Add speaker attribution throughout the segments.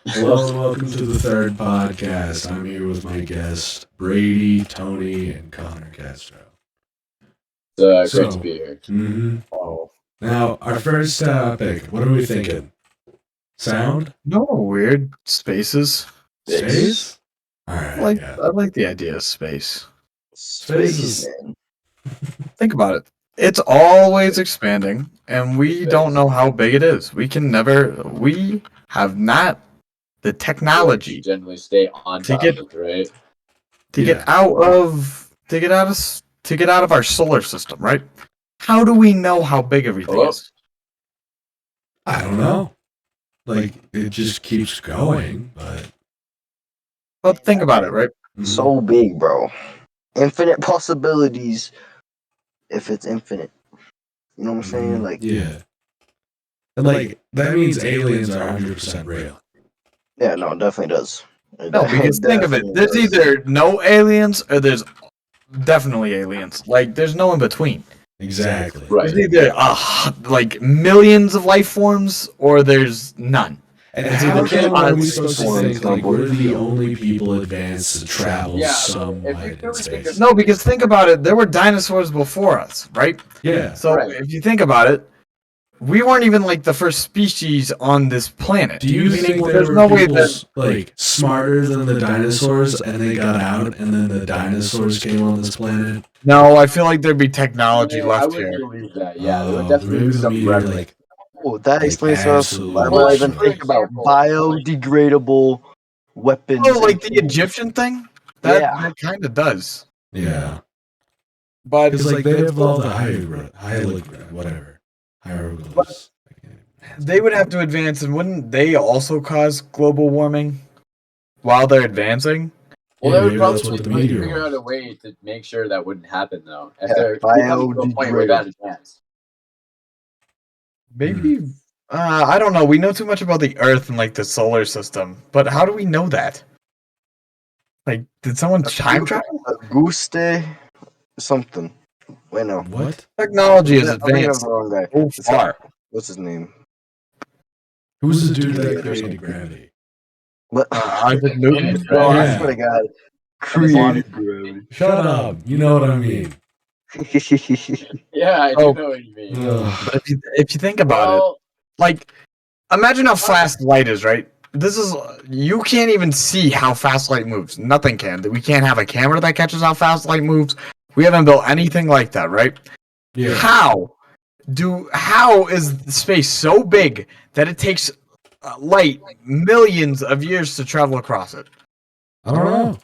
Speaker 1: Hello and welcome to the third podcast. I'm here with my guests, Brady, Tony, and Connor Castro.
Speaker 2: It's great to be here.
Speaker 3: Oh,
Speaker 1: Now, our first topic, what are we thinking? Sound?
Speaker 3: no weird spaces.
Speaker 1: Space? Alright, yeah.
Speaker 3: I like the idea of space.
Speaker 1: Space is...
Speaker 3: Think about it. It's always expanding, and we
Speaker 2: Space.
Speaker 3: don't know how big it is. We have not the technology
Speaker 2: Generally stay on
Speaker 3: To
Speaker 2: topic,
Speaker 3: get-
Speaker 2: right?
Speaker 3: to get out of our solar system, right? How do we know how big everything
Speaker 2: Hello?
Speaker 3: is?
Speaker 1: I don't know. Like, it just keeps going, but...
Speaker 3: But think about it, right?
Speaker 4: So big, bro. Infinite possibilities if it's infinite. You know what I'm saying? Like,
Speaker 1: Yeah. And, like, that means aliens are 100% real.
Speaker 4: yeah, no, it definitely does.
Speaker 3: No, because think of it. There's either no aliens or there's definitely aliens. Like, there's no in between.
Speaker 1: Exactly.
Speaker 2: Right.
Speaker 3: There's either like millions of life forms or there's none.
Speaker 1: And
Speaker 3: It's
Speaker 1: how
Speaker 3: either
Speaker 1: come are we
Speaker 3: odds
Speaker 1: supposed to
Speaker 4: or
Speaker 1: think, like, we're
Speaker 4: numbers.
Speaker 1: the only people advanced to travel
Speaker 2: Yeah,
Speaker 1: somewhat
Speaker 2: if you
Speaker 1: in
Speaker 2: really think
Speaker 1: space?
Speaker 2: of-
Speaker 3: No, because think about it. There were dinosaurs before us, right?
Speaker 1: Yeah.
Speaker 3: So
Speaker 2: Right.
Speaker 3: if you think about it, we weren't even like the first species on this planet.
Speaker 1: Do you
Speaker 3: Meaning
Speaker 1: think there
Speaker 3: there's
Speaker 1: were
Speaker 3: no way
Speaker 1: people
Speaker 3: that
Speaker 1: like smarter than the dinosaurs and they got out and then the dinosaurs came on this planet?
Speaker 3: No, I feel like there'd be technology
Speaker 2: I
Speaker 3: left
Speaker 2: wouldn't
Speaker 3: here.
Speaker 2: believe that. Yeah, there would
Speaker 1: Oh,
Speaker 2: definitely
Speaker 1: maybe
Speaker 2: be
Speaker 1: the
Speaker 2: some
Speaker 1: meteor,
Speaker 2: remnant.
Speaker 1: like,
Speaker 4: oh, that
Speaker 1: Like,
Speaker 4: explains to us.
Speaker 1: absolutely
Speaker 4: Why would I even
Speaker 1: destroyed.
Speaker 4: think about
Speaker 2: Example,
Speaker 4: biodegradable weapons?
Speaker 3: Oh, like
Speaker 4: and
Speaker 3: the Egyptian thing? That
Speaker 4: Yeah.
Speaker 3: kind of does.
Speaker 1: yeah,
Speaker 3: But
Speaker 1: because like they have all the hieroglyphs.
Speaker 3: they would have to advance, and wouldn't they also cause global warming while they're advancing?
Speaker 2: Well,
Speaker 1: Yeah,
Speaker 2: they would
Speaker 1: maybe
Speaker 2: probably
Speaker 1: that's what the
Speaker 2: like,
Speaker 1: meteor
Speaker 2: figure
Speaker 1: was.
Speaker 2: out a way to make sure that wouldn't happen, though. If
Speaker 4: Yeah,
Speaker 2: they're coming to a point where that
Speaker 4: biodegradable.
Speaker 2: advanced.
Speaker 3: Maybe. I don't know. We know too much about the Earth and like the solar system, but how do we know that? Like, did someone time travel?
Speaker 4: Auguste something. Wait, no.
Speaker 1: What?
Speaker 3: Technology is
Speaker 4: I'm thinking of
Speaker 3: advanced
Speaker 4: the wrong guy.
Speaker 3: so
Speaker 4: It's
Speaker 3: far.
Speaker 4: What's his name?
Speaker 1: Who's the dude that
Speaker 4: Creator
Speaker 1: created
Speaker 4: something.
Speaker 1: gravity?
Speaker 4: What?
Speaker 3: Isaac Newton.
Speaker 4: Bro, I
Speaker 1: Yeah.
Speaker 4: swear to God.
Speaker 2: Created
Speaker 4: Created
Speaker 1: Shut up. You know what I mean.
Speaker 4: gravity.
Speaker 2: Yeah, I
Speaker 3: Oh.
Speaker 2: do know what you mean.
Speaker 1: Ugh.
Speaker 3: But if you think about it,
Speaker 2: Well,
Speaker 3: like, imagine how fast light is, right? You can't even see how fast light moves. Nothing can. We can't have a camera that catches how fast light moves. We haven't built anything like that, right?
Speaker 1: Yeah.
Speaker 3: How is space so big that it takes light millions of years to travel across it?
Speaker 1: I don't know.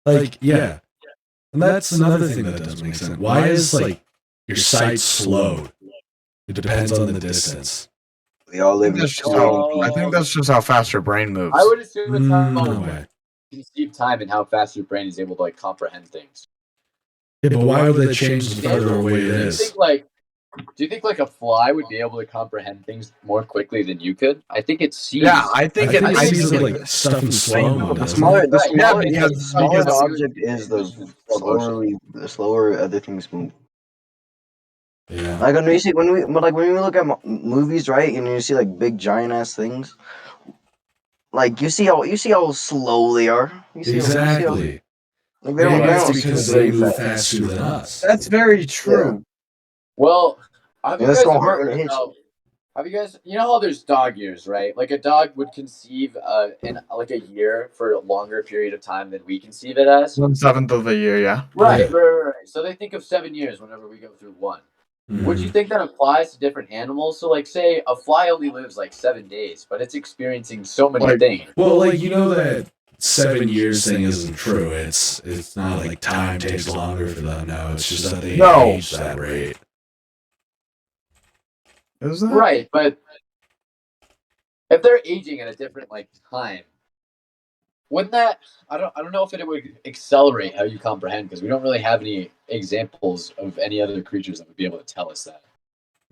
Speaker 1: Like, yeah. And that's another thing that doesn't make sense. Why is, like, your sight slowed? It depends on the distance.
Speaker 4: We all
Speaker 3: I
Speaker 4: live
Speaker 3: think
Speaker 4: in
Speaker 3: that's just how,
Speaker 2: Oh.
Speaker 3: I think that's just how fast your brain moves.
Speaker 2: I would assume it's how
Speaker 1: No way.
Speaker 2: you conceive time and how fast your brain is able to like comprehend things.
Speaker 1: Yeah, but why would they change the further away it
Speaker 2: Do you
Speaker 1: is?
Speaker 2: think like a fly would be able to comprehend things more quickly than you could? I think it sees.
Speaker 3: Yeah, I
Speaker 1: I
Speaker 3: think
Speaker 1: think
Speaker 3: it
Speaker 1: it
Speaker 3: sees
Speaker 1: sees
Speaker 3: it
Speaker 1: like stuff in slow mo.
Speaker 4: The
Speaker 1: doesn't
Speaker 4: smaller,
Speaker 1: it?
Speaker 4: the
Speaker 2: Right,
Speaker 4: smaller,
Speaker 3: yeah,
Speaker 4: the
Speaker 3: because-
Speaker 4: smaller the
Speaker 3: because-
Speaker 4: object is, the slower other things move.
Speaker 1: Yeah.
Speaker 4: Like when we look at movies, right, and you see like big giant ass things, like you see how slow they are. You see
Speaker 1: Exactly.
Speaker 4: like
Speaker 1: Maybe
Speaker 4: they don't
Speaker 1: that's
Speaker 4: move
Speaker 1: because they
Speaker 4: very
Speaker 1: move
Speaker 4: fast.
Speaker 1: faster than us.
Speaker 3: That's very true.
Speaker 2: Well, have you
Speaker 4: And it's
Speaker 2: guys
Speaker 4: gonna
Speaker 2: ever
Speaker 4: hurt when it
Speaker 2: heard
Speaker 4: hits
Speaker 2: about? Have you guys? You know how there's dog years, right? Like a dog would conceive in like a year for a longer period of time than we conceive it as.
Speaker 3: 1/7 of a year, yeah.
Speaker 2: Right,
Speaker 1: Yeah.
Speaker 2: right. So they think of 7 years whenever we go through one. Would you think that applies to different animals? So, like, say a fly only lives like 7 days, but it's experiencing so many
Speaker 3: Like-
Speaker 2: things.
Speaker 1: Well, like, you know that 7 years thing isn't true. It's not like time takes longer for them. No, it's just that they
Speaker 3: No.
Speaker 1: age that rate.
Speaker 3: Is that?
Speaker 2: Right, but if they're aging at a different like time, wouldn't that? I don't know if it would accelerate how you comprehend because we don't really have any examples of any other creatures that would be able to tell us that.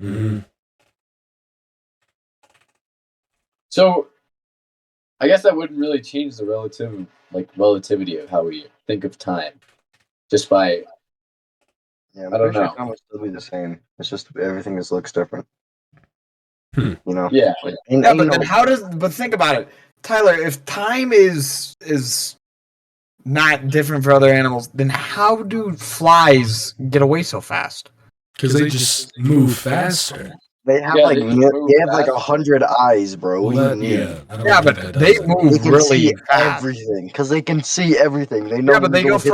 Speaker 1: Mm-hmm.
Speaker 2: So, I guess that wouldn't really change the relativity of how we think of time, just by
Speaker 4: Yeah,
Speaker 2: I don't know.
Speaker 4: Time will still be the same. It's just everything just looks different. You know.
Speaker 2: Yeah.
Speaker 4: And,
Speaker 3: Yeah,
Speaker 4: and,
Speaker 3: but then how does? But think about it, Tyler. If time is not different for other animals, then how do flies get away so fast?
Speaker 1: Because they just move faster.
Speaker 4: they have
Speaker 2: Yeah,
Speaker 4: like
Speaker 2: they just move
Speaker 4: they have like
Speaker 2: faster.
Speaker 4: 100 eyes, bro.
Speaker 1: Well,
Speaker 4: What do you
Speaker 1: that,
Speaker 4: mean?
Speaker 1: yeah, I don't
Speaker 3: Yeah,
Speaker 1: think
Speaker 3: but
Speaker 1: that
Speaker 3: they
Speaker 1: does it.
Speaker 3: move
Speaker 4: They can
Speaker 3: really
Speaker 4: see
Speaker 3: fast.
Speaker 4: everything because they can see everything. They know.
Speaker 3: Yeah, but
Speaker 4: when
Speaker 3: they
Speaker 4: you
Speaker 3: go
Speaker 4: hit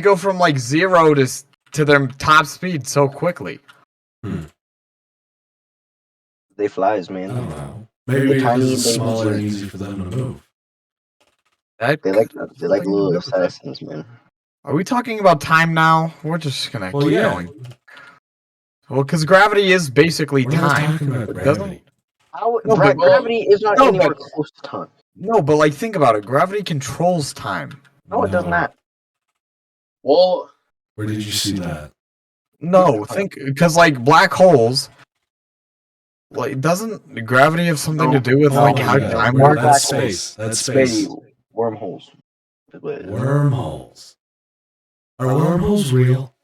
Speaker 4: them.
Speaker 3: from like 0 to their top speed so quickly.
Speaker 4: They flies,
Speaker 1: I don't
Speaker 4: man.
Speaker 1: know. Maybe
Speaker 4: The
Speaker 1: because
Speaker 4: tiny
Speaker 1: it's
Speaker 4: baby
Speaker 1: smaller and
Speaker 4: birds.
Speaker 1: easy for them to move.
Speaker 3: That
Speaker 4: They like
Speaker 3: could
Speaker 4: little
Speaker 3: do it.
Speaker 4: assassins, man.
Speaker 3: Are we talking about time now? We're just gonna
Speaker 1: Well,
Speaker 3: keep
Speaker 1: yeah.
Speaker 3: going. Well, because gravity is basically
Speaker 1: We're not
Speaker 3: time.
Speaker 1: talking about
Speaker 3: but doesn't-
Speaker 1: gravity.
Speaker 4: How,
Speaker 3: No, but-
Speaker 4: gravity is not
Speaker 3: No,
Speaker 4: anywhere
Speaker 3: but-
Speaker 4: close to time.
Speaker 3: No, but like think about it. Gravity controls time.
Speaker 4: No, it does not.
Speaker 2: Well,
Speaker 1: Where did you see that?
Speaker 3: No, think because like black holes. Like, doesn't gravity have something to do with
Speaker 1: Oh
Speaker 3: like
Speaker 1: my
Speaker 3: how
Speaker 1: God,
Speaker 3: time
Speaker 1: where-
Speaker 3: works?
Speaker 1: That's
Speaker 4: Black holes.
Speaker 1: space. That's
Speaker 4: Spady
Speaker 1: space.
Speaker 4: wormholes. is what it is.
Speaker 1: Wormholes. Are wormholes real?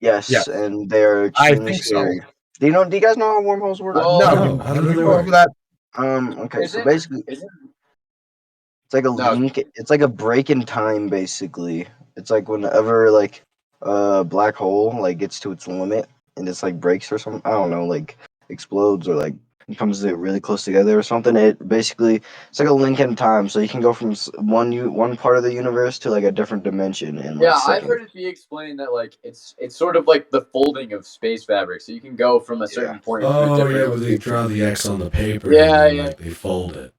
Speaker 4: Yes,
Speaker 3: Yes.
Speaker 4: and they're
Speaker 3: I
Speaker 4: extremely
Speaker 3: think so.
Speaker 4: scary. Do you guys know how wormholes work?
Speaker 2: Well,
Speaker 3: no,
Speaker 1: how do they
Speaker 3: go
Speaker 1: work?
Speaker 3: over that.
Speaker 4: Okay,
Speaker 2: is
Speaker 4: so
Speaker 2: it-
Speaker 4: basically
Speaker 2: is it-
Speaker 4: it's like a
Speaker 2: No.
Speaker 4: link. It's like a break in time, basically. It's like whenever like a black hole like gets to its limit and it's like breaks or something. I don't know, like explodes or like comes really close together or something. It basically it's like a link in time, so you can go from one part of the universe to like a different dimension in like
Speaker 2: Yeah, I've
Speaker 4: seconds.
Speaker 2: heard it be explained that like it's sort of like the folding of space fabric, so you can go from a certain point. to a
Speaker 1: Oh
Speaker 2: different
Speaker 1: yeah, where they draw the X on the paper.
Speaker 2: Yeah,
Speaker 1: and then,
Speaker 2: yeah.
Speaker 1: like, they fold it.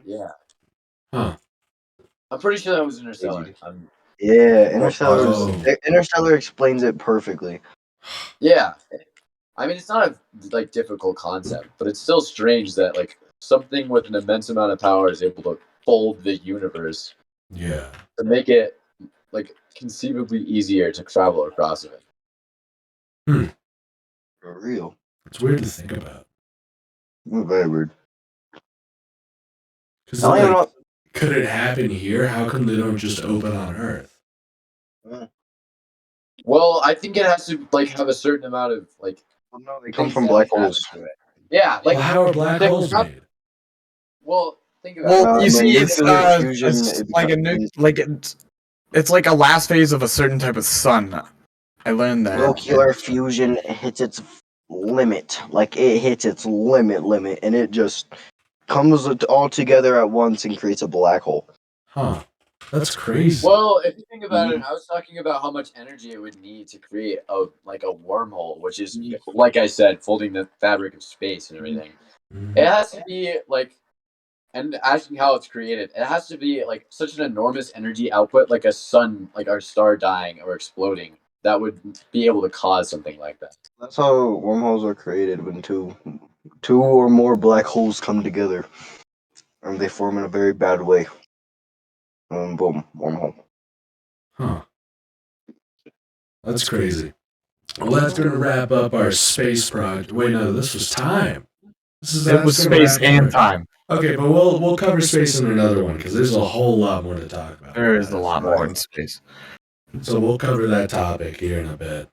Speaker 2: Yeah,
Speaker 1: Huh.
Speaker 2: I'm pretty sure that was Interstellar.
Speaker 4: Yeah,
Speaker 1: Oh.
Speaker 4: Interstellar explains it perfectly.
Speaker 2: Yeah, I mean it's not a like difficult concept, but it's still strange that like something with an immense amount of power is able to fold the universe
Speaker 1: Yeah.
Speaker 2: to make it like conceivably easier to travel across it.
Speaker 4: For real.
Speaker 1: It's weird to think about.
Speaker 4: Very weird.
Speaker 1: Because
Speaker 4: I don't even know.
Speaker 1: could it happen here? How come they don't just open on Earth?
Speaker 2: Well, I think it has to like have a certain amount of like.
Speaker 4: Well, no, they come
Speaker 2: things
Speaker 4: from
Speaker 2: that
Speaker 4: black
Speaker 2: happen
Speaker 4: holes.
Speaker 2: to it. Yeah, like
Speaker 1: Well, how are black
Speaker 2: the-
Speaker 1: holes made?
Speaker 2: Well, think about
Speaker 3: Well,
Speaker 2: it.
Speaker 3: you see,
Speaker 4: nuclear
Speaker 3: it's
Speaker 4: fusion, it
Speaker 3: like a new like it's like a last phase of a certain type of sun. I learned that.
Speaker 4: Nuclear fusion hits its limit. Like it hits its limit, and it just comes all together at once and creates a black hole.
Speaker 1: Huh. That's crazy.
Speaker 2: Well, if you think about it, I was talking about how much energy it would need to create a wormhole, which is like I said, folding the fabric of space and everything.
Speaker 1: Mhm.
Speaker 2: It has to be like, and asking how it's created, it has to be like such an enormous energy output, like a sun, like our star dying or exploding, that would be able to cause something like that.
Speaker 4: That's how wormholes are created when two or more black holes come together, and they form in a very bad way. Boom, wormhole.
Speaker 1: Huh. That's crazy. Well, that's going to wrap up our space project. Wait, no, this was time.
Speaker 3: It was space and time.
Speaker 1: Okay, but we'll cover space in another one because there's a whole lot more to talk about.
Speaker 3: There is a lot more in space.
Speaker 1: So we'll cover that topic here in a bit.